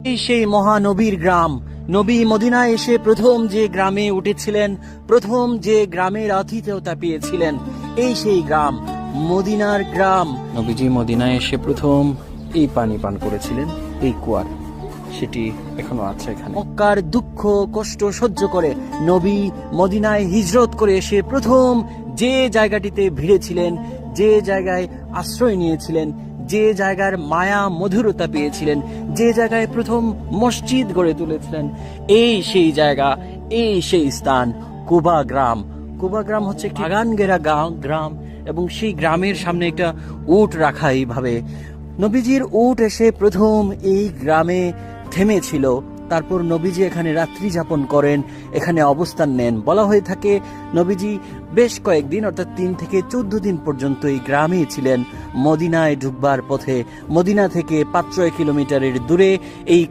এই সেই মহানবীর গ্রাম। নবী মদিনায় এসে প্রথম যে গ্রামে উঠেছিলেন, প্রথম যে গ্রামের আতিথেয়তা পেয়েছিলেন, এই সেই গ্রাম, মদিনার গ্রাম। নবীজি মদিনায় এসে প্রথম এই পানি পান করেছিলেন, এই কুয়ার, সেটি এখনো আছে এখানে। মক্কার দুঃখ কষ্ট সহ্য করে নবী মদিনায় হিজরত করে এসে প্রথম যে জায়গাটিতে ভিড়েছিলেন, যে জায়গায় আশ্রয় নিয়েছিলেন, যে জায়গার মায়া মধুরতা পেয়েছিলেন, যে জায়গায় প্রথম মসজিদ গড়ে তুলেছিলেন, এই সেই জায়গা, এই সেই স্থান, কুবা গ্রাম। কুবা গ্রাম হচ্ছে একটি বাগান ঘেরা গ্রাম, এবং সেই গ্রামের সামনে একটা উট রাখা। এইভাবে নবীজির উট এসে প্রথম এই গ্রামে থেমেছিল। তারপর নবীজি এখানে রাত্রি যাপন করেন, এখানে অবস্থান নেন। বলা হয়ে থাকে নবীজি বেশ কয়েকদিন, অর্থাৎ 3 থেকে 14 দিন পর্যন্ত এই গ্রামেই ছিলেন। মদিনায় ঢুকবার পথে, মদিনা থেকে 5-6 কিলোমিটারের দূরে এই